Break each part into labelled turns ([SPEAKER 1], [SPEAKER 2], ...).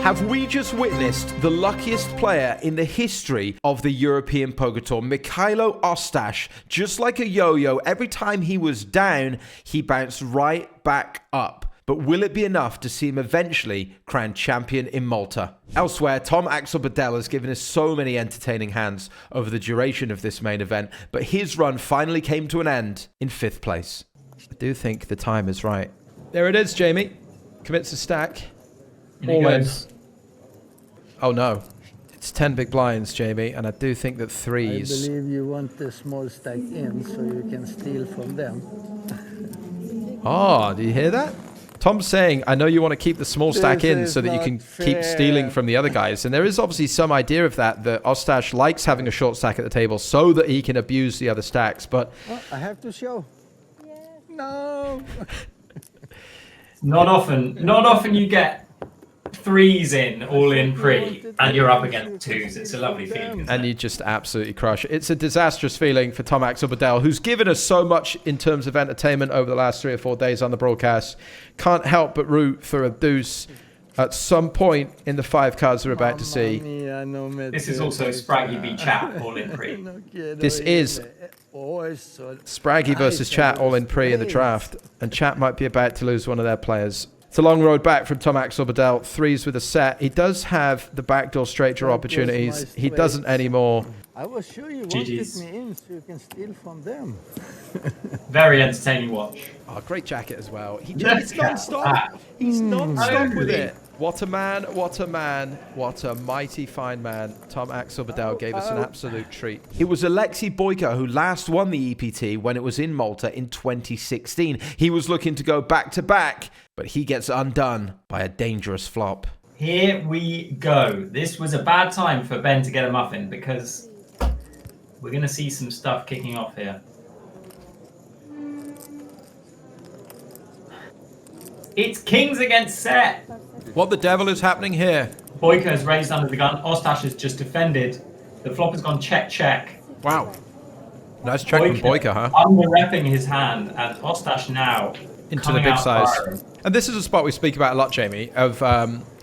[SPEAKER 1] Have we just witnessed the luckiest player in the history of the European Poker Tour, Mikhailo Ostash? Just like a yo-yo, every time he was down, he bounced right back up. But will it be enough to see him eventually crowned champion in Malta? Elsewhere, Tom-Axel Badel has given us so many entertaining hands over the duration of this main event, but his run finally came to an end in 5th place. I do think the time is right. There it is, Jamie. Commits a stack. All in. Oh no. It's 10 big blinds, Jamie, and I do think that threes...
[SPEAKER 2] I believe you want the small stack in so you can steal from them.
[SPEAKER 1] Oh, do you hear that? Tom's saying, I know you want to keep the small stack in so that you can keep stealing from the other guys. And there is obviously some idea of that Ostash likes having a short stack at the table so that he can abuse the other stacks. But
[SPEAKER 2] I have to show. Yeah. No.
[SPEAKER 3] Not often you get threes in, all in pre, and you're up against twos. It's a lovely feeling.
[SPEAKER 1] And you just absolutely crush it. It's a disastrous feeling for Tom-Axel Badel, who's given us so much in terms of entertainment over the last 3 or 4 days on the broadcast. Can't help but root for a deuce at some point in the 5 cards we're about to see.
[SPEAKER 3] This is also Spraggy v Chat, all in pre.
[SPEAKER 1] This is Spraggy versus Chat, all in pre in the draft. And Chat might be about to lose one of their players. It's a long road back from Tom-Axel Badel. Threes with a set. He does have the backdoor straight draw opportunities. He doesn't anymore.
[SPEAKER 2] I was sure you wanted me in so you can steal from them.
[SPEAKER 3] Very entertaining watch.
[SPEAKER 1] Oh, great jacket as well. He's non-stop. He's non-stop with it. What a man, what a man, what a mighty fine man. Tom-Axel Badel gave us an absolute treat. It was Aliaksei Boika who last won the EPT when it was in Malta in 2016. He was looking to go back-to-back, but he gets undone by a dangerous flop.
[SPEAKER 3] Here we go. This was a bad time for Ben to get a muffin because we're going to see some stuff kicking off here. It's kings against set.
[SPEAKER 1] What the devil is happening here?
[SPEAKER 3] Boika has raised under the gun. Ostash has just defended. The flop has gone check, check.
[SPEAKER 1] Wow. Nice check from Boika, huh?
[SPEAKER 3] Under-repping his hand, and Ostash now
[SPEAKER 1] into the big size. Firing. And this is a spot we speak about a lot, Jamie, of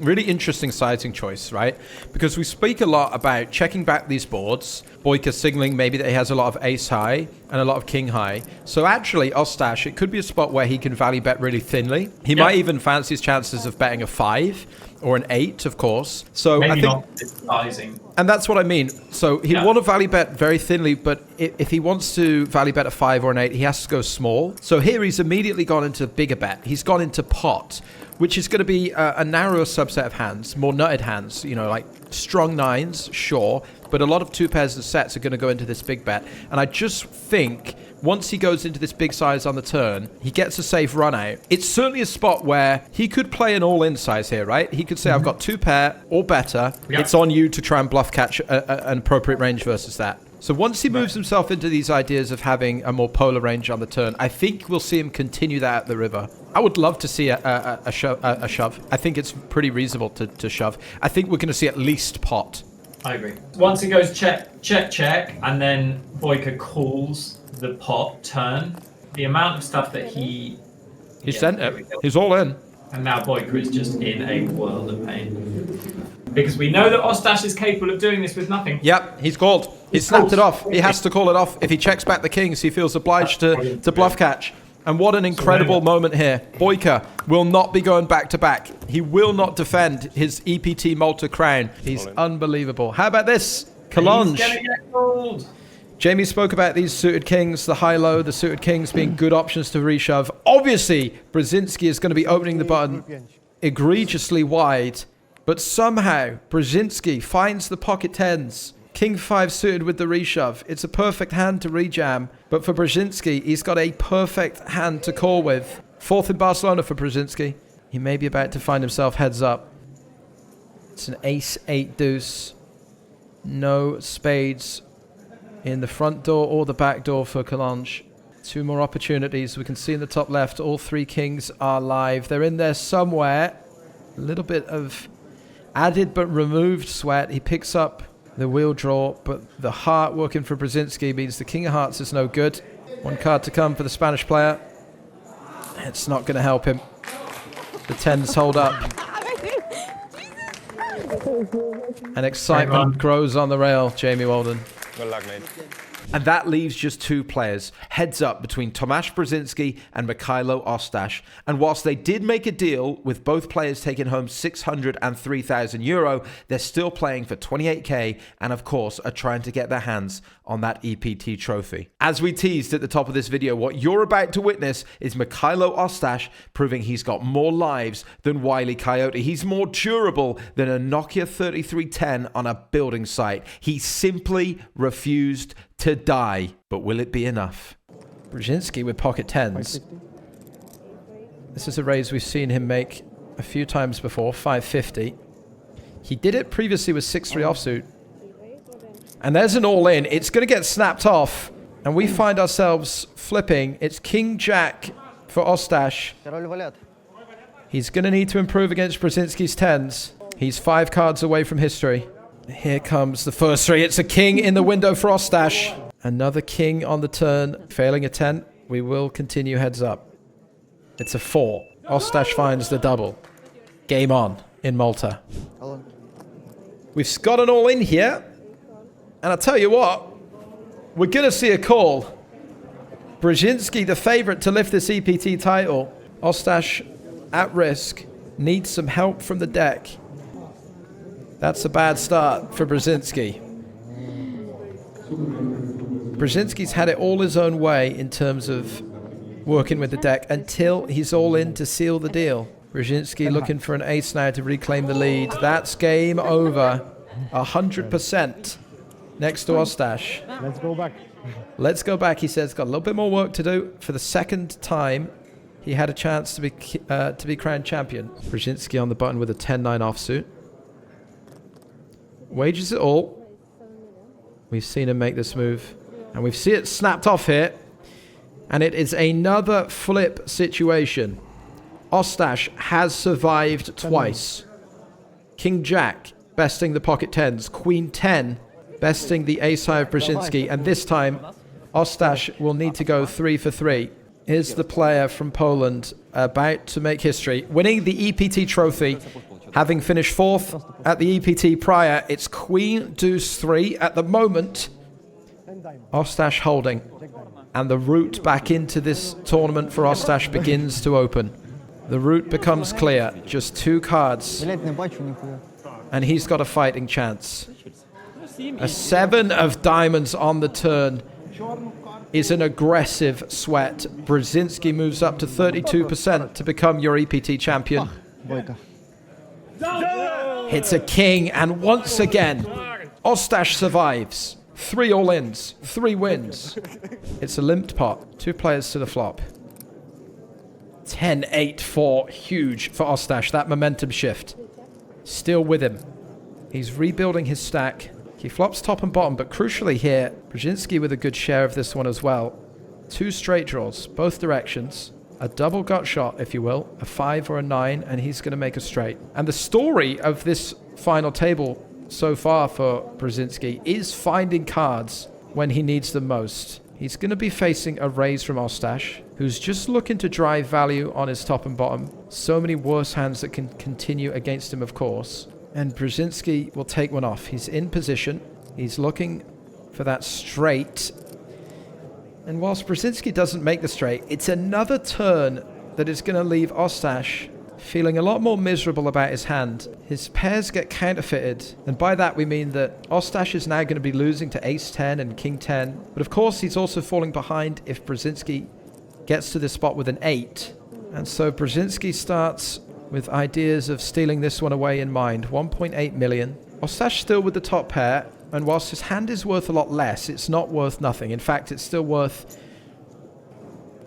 [SPEAKER 1] really interesting sizing choice, right? Because we speak a lot about checking back these boards, Boika signaling maybe that he has a lot of ace high and a lot of king high. So actually, Ostash, it could be a spot where he can value bet really thinly. He might even fancy his chances of betting a 5 or an 8, of course. So
[SPEAKER 3] maybe
[SPEAKER 1] I think,
[SPEAKER 3] not sizing.
[SPEAKER 1] And that's what I mean. So he'd want to value bet very thinly, but if he wants to value bet a 5 or an 8, he has to go small. So here he's immediately gone into bigger bet. He's gone into pot, which is going to be a narrower subset of hands, more nutted hands, you know, like strong 9s, sure, but a lot of 2 pairs of sets are going to go into this big bet. And I just think once he goes into this big size on the turn, he gets a safe run out. It's certainly a spot where he could play an all-in size here, right? He could say, I've got 2 pair or better. Yep. It's on you to try and bluff catch an appropriate range versus that. So once he moves himself into these ideas of having a more polar range on the turn, I think we'll see him continue that at the river. I would love to see a shove. I think it's pretty reasonable to shove. I think we're going to see at least pot.
[SPEAKER 3] I agree. Once it goes check, check, check, and then Boika calls the pot turn, the amount of stuff that he
[SPEAKER 1] sent it. He's all in.
[SPEAKER 3] And now Boika is just in a world of pain. Because we know that Ostash is capable of doing this with nothing.
[SPEAKER 1] Yep, he's called. He's snapped it off. He has to call it off. If he checks back the kings, he feels obliged to bluff catch. And what an incredible moment here. Boika will not be going back-to-back. He will not defend his EPT Malta crown. He's unbelievable. How about this? Kalonge.
[SPEAKER 3] He's gonna get called.
[SPEAKER 1] Jamie spoke about these suited kings, the high-low, the suited kings being good options to reshove. Obviously, Brzezinski is going to be opening the button egregiously wide. But somehow, Brzezinski finds the pocket 10s. King 5 suited with the reshove. It's a perfect hand to rejam. But for Brzezinski, he's got a perfect hand to call with. 4th in Barcelona for Brzezinski. He may be about to find himself heads up. It's an ace 8 deuce. No spades in the front door or the back door for Kalonge. 2 more opportunities. We can see in the top left, all 3 kings are live. They're in there somewhere. A little bit of added but removed sweat. He picks up the wheel draw, but the heart working for Brzezinski means the king of hearts is no good. 1 card to come for the Spanish player. It's not going to help him. The 10s hold up. And excitement grows on the rail, Jamie Walden.
[SPEAKER 4] Good luck, mate.
[SPEAKER 1] And that leaves just two players, heads up between Tomasz Brzezinski and Mikhailo Ostash. And whilst they did make a deal with both players taking home 600 and 3,000 euro, they're still playing for 28k and of course are trying to get their hands on that EPT trophy. As we teased at the top of this video, what you're about to witness is Mikhailo Ostash proving he's got more lives than Wile E. Coyote. He's more durable than a Nokia 3310 on a building site. He simply refused to die. But will it be enough? Brzezinski with pocket tens. This is a raise we've seen him make a few times before, 550. He did it previously with 6-3 offsuit. And there's an all-in. It's going to get snapped off. And we find ourselves flipping. It's King Jack for Ostash. He's going to need to improve against Brzezinski's tens. He's 5 cards away from history. Here comes the first 3. It's a king in the window for Ostash. Another king on the turn. Failing a 10. We will continue heads up. It's a 4. Ostash finds the double. Game on in Malta. We've got an all-in here. And I'll tell you what. We're going to see a call. Brzezinski, the favorite to lift this EPT title. Ostash at risk. Needs some help from the deck. That's a bad start for Brzezinski. Brzezinski's had it all his own way in terms of working with the deck until he's all in to seal the deal. Brzezinski looking for an ace now to reclaim the lead. That's game over. 100% next to Ostash.
[SPEAKER 5] Let's go back.
[SPEAKER 1] Let's go back, he says. Got a little bit more work to do. For the second time, he had a chance to be crowned champion. Brzezinski on the button with a 10-9 offsuit. Wagers it all. We've seen him make this move. And we've seen it snapped off here. And it is another flip situation. Ostash has survived twice. King Jack besting the pocket tens. Queen 10 besting the ace high of Brzezinski. And this time, Ostash will need to go 3 for 3. Here's the player from Poland about to make history. Winning the EPT trophy. Having finished 4th at the EPT prior, it's Queen Deuce 3 at the moment. Ostash holding. And the route back into this tournament for Ostash begins to open. The route becomes clear. Just 2 cards. And he's got a fighting chance. A 7 of diamonds on the turn is an aggressive sweat. Brzezinski moves up to 32% to become your EPT champion. Hits a king, and once again, Ostash survives. 3 all-ins, 3 wins. It's a limped pot. 2 players to the flop. 10-8-4, huge for Ostash. That momentum shift. Still with him. He's rebuilding his stack. He flops top and bottom, but crucially here, Brzezinski with a good share of this one as well. 2 straight draws, both directions. A double gut shot, if you will, a 5 or a 9, and he's going to make a straight. And the story of this final table so far for Brzezinski is finding cards when he needs them most. He's going to be facing a raise from Ostash, who's just looking to drive value on his top and bottom. So many worse hands that can continue against him, of course. And Brzezinski will take one off. He's in position. He's looking for that straight. And whilst Brzezinski doesn't make the straight, it's another turn that is going to leave Ostash feeling a lot more miserable about his hand. His pairs get counterfeited, and by that we mean that Ostash is now going to be losing to ace 10 and king 10. But of course he's also falling behind if Brzezinski gets to this spot with an 8. And so Brzezinski starts with ideas of stealing this one away in mind. 1.8 million. Ostash still with the top pair. And whilst his hand is worth a lot less, it's not worth nothing. In fact, it's still worth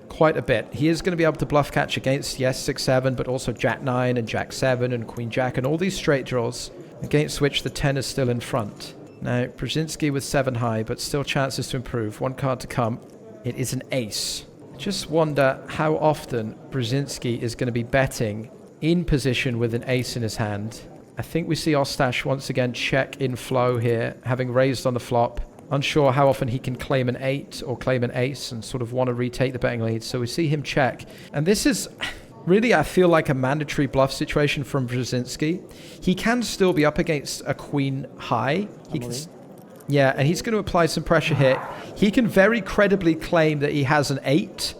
[SPEAKER 1] quite a bit. He is going to be able to bluff catch against, yes, 6-7, but also Jack 9 and Jack 7 and Queen Jack and all these straight draws against which the 10 is still in front. Now, Brzezinski with 7 high, but still chances to improve. 1 card to come. It is an ace. Just wonder how often Brzezinski is going to be betting in position with an ace in his hand. I think we see Ostash once again check in flow here, having raised on the flop. Unsure how often he can claim an 8 or claim an ace and sort of want to retake the betting lead. So we see him check. And this is Really, I feel like a mandatory bluff situation from Brzezinski. He can still be up against a queen high. He can, yeah, and he's going to apply some pressure here. He can very credibly claim that he has an 8.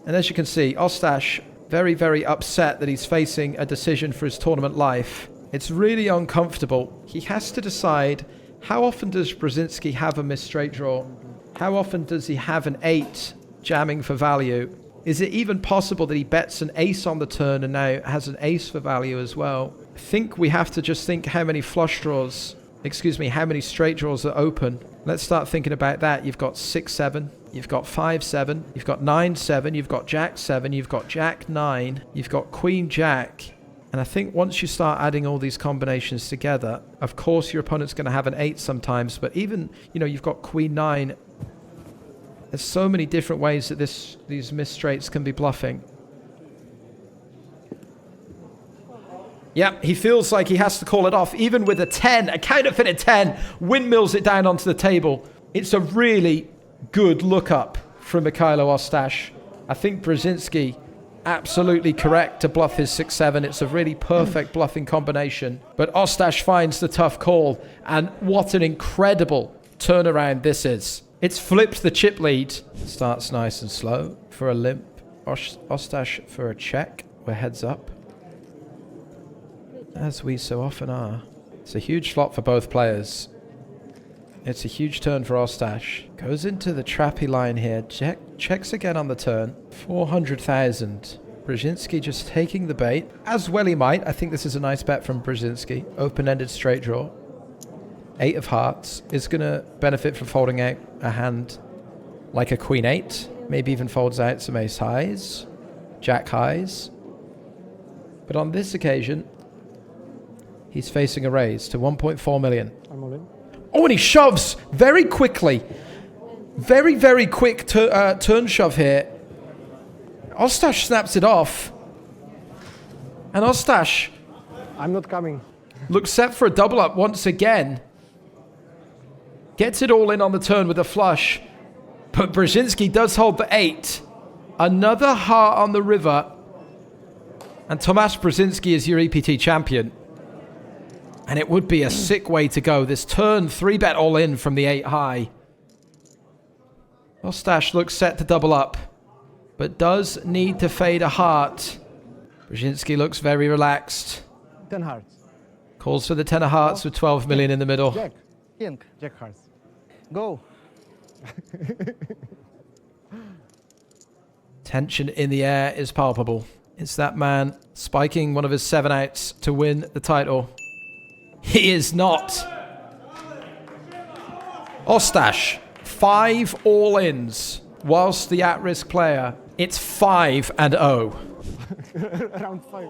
[SPEAKER 1] And as you can see, Ostash very, very upset that he's facing a decision for his tournament life. It's really uncomfortable. He has to decide, how often does Brzezinski have a missed straight draw? How often does he have an 8 jamming for value? Is it even possible that he bets an ace on the turn and now has an ace for value as well? I think we have to just think how many flush draws, how many straight draws are open. Let's start thinking about that. You've got 6-7, you've got 5-7, you've got 9-7, you've got Jack-7, you've got Jack-9, you've got Queen-Jack. And I think once you start adding all these combinations together, of course your opponent's going to have an 8 sometimes, but even, you've got Queen-9. There's so many different ways that these missed straights can be bluffing. Yeah, he feels like he has to call it off, even with a 10, a counterfeited 10, windmills it down onto the table. It's a really good look-up from Mikhailo Ostash. I think Brzezinski absolutely correct to bluff his 6-7. It's a really perfect bluffing combination. But Ostash finds the tough call, and what an incredible turnaround this is. It's flipped the chip lead. Starts nice and slow for a limp. Ostash for a check. We're heads up, as we so often are. It's a huge flop for both players. It's a huge turn for Ostash. Goes into the trappy line here. Checks again on the turn. 400,000. Brzezinski just taking the bait. As well he might. I think this is a nice bet from Brzezinski. Open-ended straight draw. 8 of hearts is going to benefit from folding out a hand like a queen 8. Maybe even folds out some ace highs, jack highs. But on this occasion, he's facing a raise to 1.4 million.
[SPEAKER 4] I'm all in.
[SPEAKER 1] Oh, and he shoves very quickly. Very, very quick turn shove here. Ostash snaps it off. And Ostash
[SPEAKER 4] I'm not coming.
[SPEAKER 1] looks set for a double up once again. Gets it all in on the turn with a flush. But Brzezinski does hold the 8. Another heart on the river. And Tomasz Brzezinski is your EPT champion. And it would be a sick way to go. This turn, 3-bet all in from the 8 high. Ostash looks set to double up, but does need to fade a heart. Brzezinski looks very relaxed.
[SPEAKER 4] 10 hearts.
[SPEAKER 1] Calls for the 10 of hearts with 12 million in the middle.
[SPEAKER 4] Jack. King. Jack hearts. Go.
[SPEAKER 1] Tension in the air is palpable. It's that man spiking one of his 7 outs to win the title. He is not. Ostash, 5 all-ins, whilst the at-risk player, it's 5-0.
[SPEAKER 4] Round 5.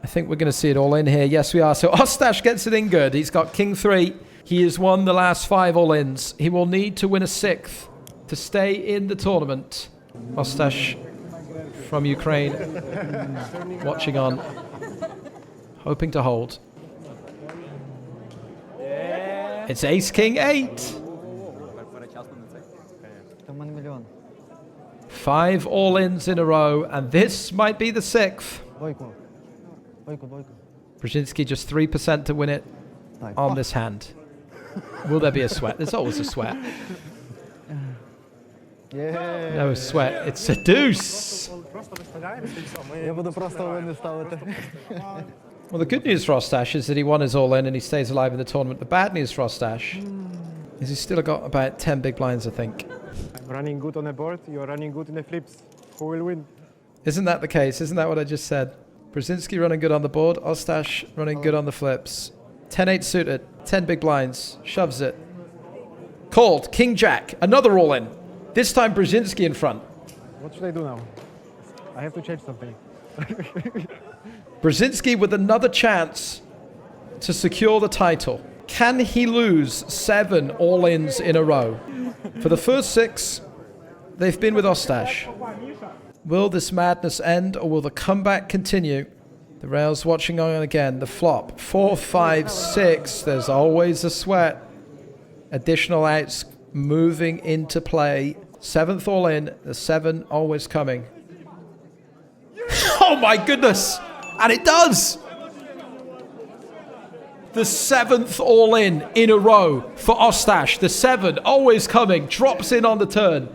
[SPEAKER 1] I think we're going to see it all in here. Yes, we are. So Ostash gets it in good. He's got king 3. He has won the last 5 all-ins. He will need to win a 6th to stay in the tournament. Ostash from Ukraine, watching on, hoping to hold. It's ace king 8. 5 all-ins in a row, and this might be the 6th. Brzezinski just 3% to win it on this hand. Will there be a sweat? There's always a sweat. No sweat. It's a deuce. Well, the good news for Ostash is that he won his all-in and he stays alive in the tournament. The bad news for Ostash is he's still got about 10 big blinds, I think.
[SPEAKER 4] I'm running good on a board. You're running good in the flips. Who will win?
[SPEAKER 1] Isn't that the case? Isn't that what I just said? Brzezinski running good on the board. Ostash running good on the flips. 10-8 suited. 10 big blinds. Shoves it. Called. King Jack. Another all-in. This time Brzezinski in front.
[SPEAKER 4] What should I do now? I have to change something.
[SPEAKER 1] Brzezinski with another chance to secure the title. Can he lose 7 all-ins in a row? For the first 6, they've been with Ostash. Will this madness end, or will the comeback continue? The rails watching on again. The flop. 4, 5, 6. There's always a sweat. Additional outs moving into play. 7th all in. The 7 always coming. Oh my goodness. And it does. The 7th all-in a row for Ostash. The 7 always coming, drops in on the turn.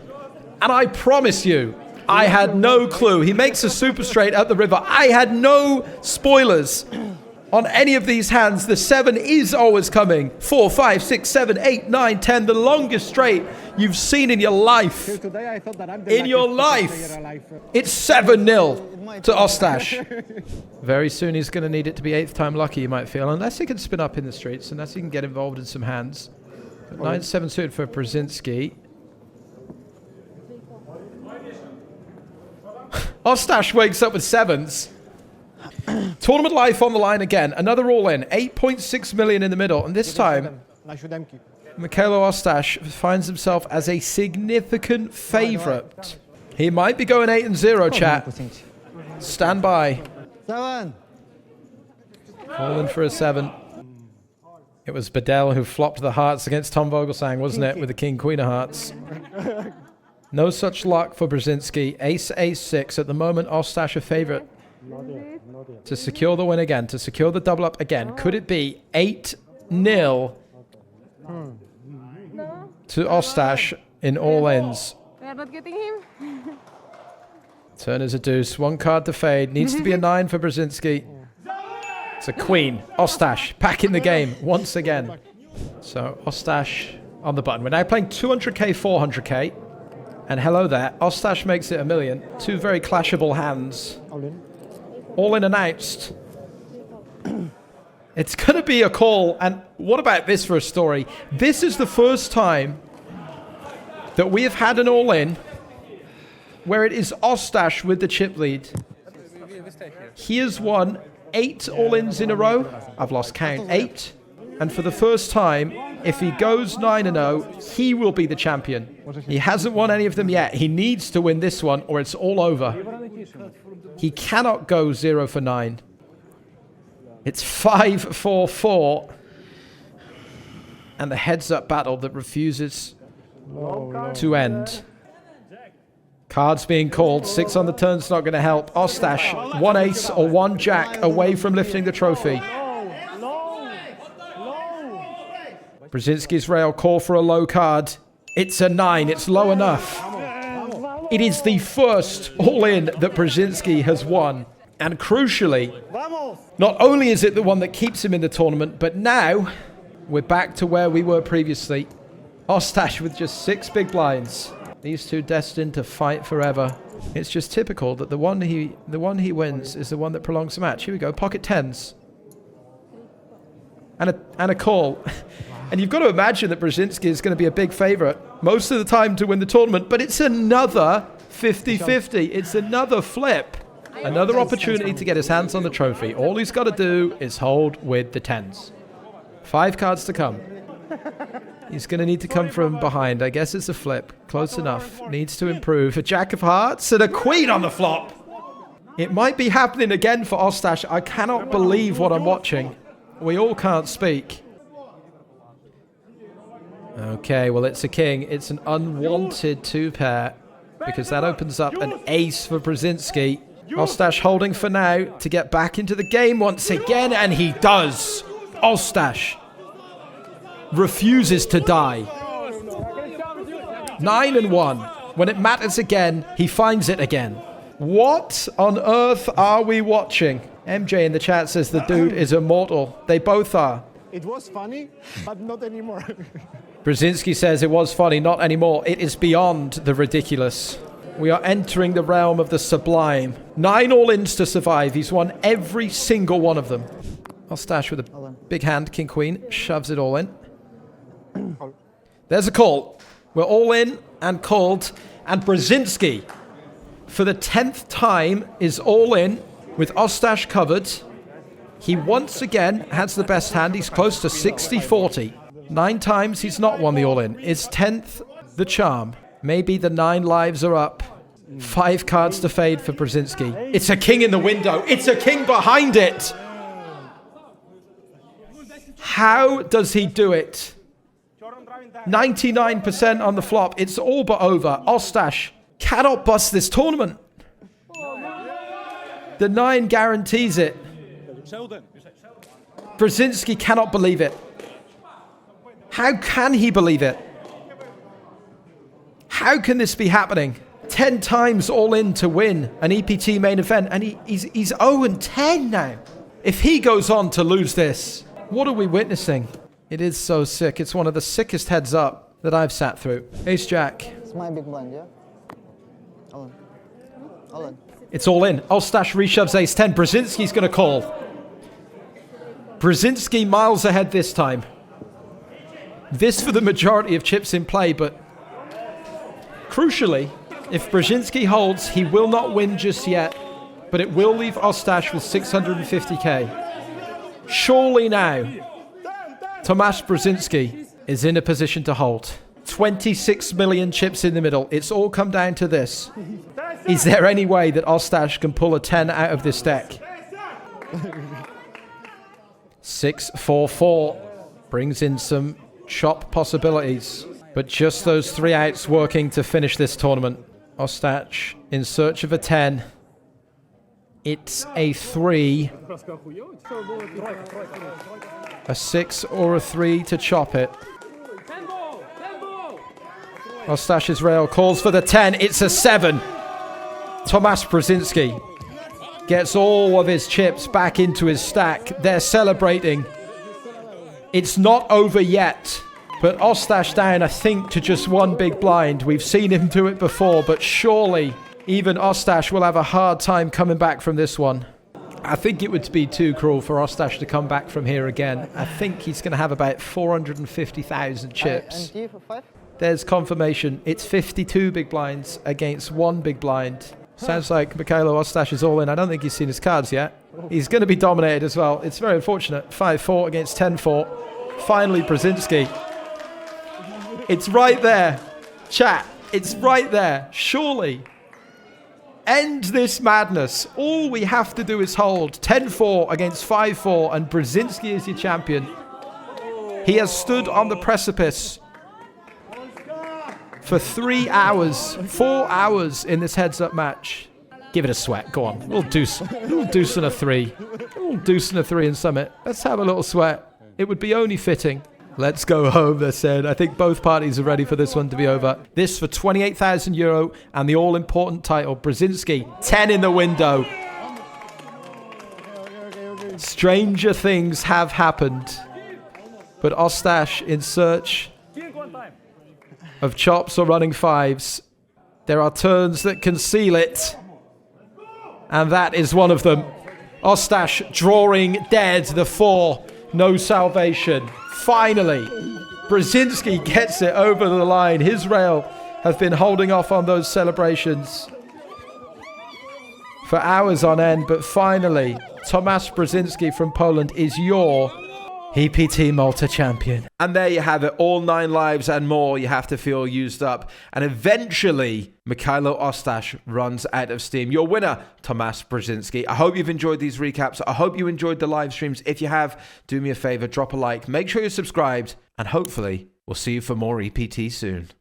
[SPEAKER 1] And I promise you, I had no clue. He makes a super straight up the river. I had no spoilers on any of these hands. The 7 is always coming. 4, 5, 6, 7, 8, 9, 10. The longest straight you've seen in your life.
[SPEAKER 4] Today I thought that I'm the
[SPEAKER 1] In your
[SPEAKER 4] luckiest
[SPEAKER 1] life.
[SPEAKER 4] player alive.
[SPEAKER 1] It's 7-0 to Ostash. Very soon he's going to need it to be 8th time lucky, you might feel. Unless he can spin up in the streets. Unless he can get involved in some hands. 9-7 suited for Brzezinski. Ostash wakes up with 7s. Tournament life on the line again. Another all-in. 8.6 million in the middle. And this time, Mikhailo Ostash finds himself as a significant favorite. He might be going 8-0, chat. Stand by.
[SPEAKER 2] 7.
[SPEAKER 1] All in for a 7. It was Bedell who flopped the hearts against Tom Vogelsang, wasn't it? With the king, queen of hearts. No such luck for Brzezinski. Ace, ace, 6. At the moment, Ostash a favorite to secure the win again, to secure the double up again. Could it be 8-0 to Ostash in all ends?
[SPEAKER 5] We are not getting him.
[SPEAKER 1] Turn is a deuce. 1 card to fade. Needs to be a 9 for Brzezinski. It's a queen. Ostash back in the game once again. So Ostash on the button. We're now playing 200k, 400k. And hello there. Ostash makes it a million. 2 very clashable hands. All in announced. It's going to be a call. And what about this for a story? This is the first time that we have had an all-in where it is Ostash with the chip lead. He has won 8 all-ins in a row. I've lost count. 8. And for the first time, if he goes 9-0, he will be the champion. He hasn't won any of them yet. He needs to win this one or it's all over. He cannot go 0 for 9. It's 5-4-4. And the heads-up battle that refuses to end. Cards being called. 6 on the turn's not going to help. Ostash, 1 ace or 1 jack away from lifting the trophy. Brzezinski's rail call for a low card. It's a 9. It's low enough. It is the first all-in that Brzezinski has won. And crucially, not only is it the one that keeps him in the tournament, but now we're back to where we were previously. Ostash with just 6 big blinds. These two destined to fight forever. It's just typical that the one he wins is the one that prolongs the match. Here we go. Pocket 10s. And a call. And you've got to imagine that Brzezinski is going to be a big favorite most of the time to win the tournament. But it's another 50-50. It's another flip. Another opportunity to get his hands on the trophy. All he's got to do is hold with the 10s. 5 cards to come. He's going to need to come from behind. I guess it's a flip. Close enough. Needs to improve. A jack of hearts and a queen on the flop. It might be happening again for Ostash. I cannot believe what I'm watching. We all can't speak. Okay, well, it's a king. It's an unwanted 2-pair because that opens up an ace for Brzezinski. Ostash holding for now to get back into the game once again, and he does. Ostash refuses to die. 9-1. When it matters again, he finds it again. What on earth are we watching? MJ in the chat says the dude is immortal. They both are.
[SPEAKER 4] It was funny, but not anymore.
[SPEAKER 1] Brzezinski says it was funny, not anymore. It is beyond the ridiculous. We are entering the realm of the sublime. 9 all-ins to survive. He's won every single one of them. Ostash with a big hand, king, queen, shoves it all in. There's a call. We're all in and called. And Brzezinski, for the 10th time, is all in with Ostash covered. He once again has the best hand. He's close to 60-40. 9 times he's not won the all-in. Is 10th the charm? Maybe the 9 lives are up. 5 cards to fade for Brzezinski. It's a king in the window. It's a king behind it. How does he do it? 99% on the flop. It's all but over. Ostash cannot bust this tournament. The 9 guarantees it. Brzezinski cannot believe it. How can he believe it? How can this be happening? 10 times all in to win an EPT main event, and he's 0-10 now. If he goes on to lose this, what are we witnessing? It is so sick. It's one of the sickest heads up that I've sat through. Ace Jack.
[SPEAKER 6] It's my big blind, yeah? All in. All in.
[SPEAKER 1] It's all in. Ostash reshoves ace 10. Brzezinski's going to call. Brzezinski miles ahead this time. This for the majority of chips in play, but crucially, if Brzezinski holds, he will not win just yet, but it will leave Ostash with 650k. Surely now, Tomasz Brzezinski is in a position to hold. 26 million chips in the middle. It's all come down to this. Is there any way that Ostash can pull a 10 out of this deck? 6-4-4 brings in some chop possibilities, but just those 3 outs working to finish this tournament. Ostash in search of a 10. It's a 3, a 6 or a 3 to chop it. Ostash's rail calls for the 10. It's a 7. Tomasz Brzezinski gets all of his chips back into his stack. They're celebrating. It's not over yet, but Ostash down, I think, to just 1 big blind. We've seen him do it before, but surely even Ostash will have a hard time coming back from this one. I think it would be too cruel for Ostash to come back from here again. I think he's going to have about 450,000 chips.
[SPEAKER 6] And for 5?
[SPEAKER 1] There's confirmation. It's 52 big blinds against 1 big blind. Sounds like Mikhailo Ostash is all in. I don't think he's seen his cards yet. He's going to be dominated as well. It's very unfortunate. 5-4 against 10-4. Finally, Brzezinski. It's right there. Chat, it's right there. Surely. End this madness. All we have to do is hold 10-4 against 5-4, and Brzezinski is your champion. He has stood on the precipice for 3 hours, 4 hours in this heads-up match. Give it a sweat. Go on. We'll deuce and a 3. We'll deuce and a 3 in Summit. Let's have a little sweat. It would be only fitting. Let's go home, they said. I think both parties are ready for this one to be over. This for 28,000 euro and the all-important title. Brzezinski, 10 in the window. Stranger things have happened. But Ostash in search of chops or running 5s. There are turns that can seal it. And that is one of them. Ostash drawing dead the 4. No salvation. Finally, Brzezinski gets it over the line. His rail have been holding off on those celebrations for hours on end. But finally, Tomasz Brzezinski from Poland is your EPT Malta champion. And there you have it. All 9 lives and more you have to feel used up. And eventually, Mikhailo Ostash runs out of steam. Your winner, Tomasz Brzezinski. I hope you've enjoyed these recaps. I hope you enjoyed the live streams. If you have, do me a favor, drop a like. Make sure you're subscribed. And hopefully, we'll see you for more EPT soon.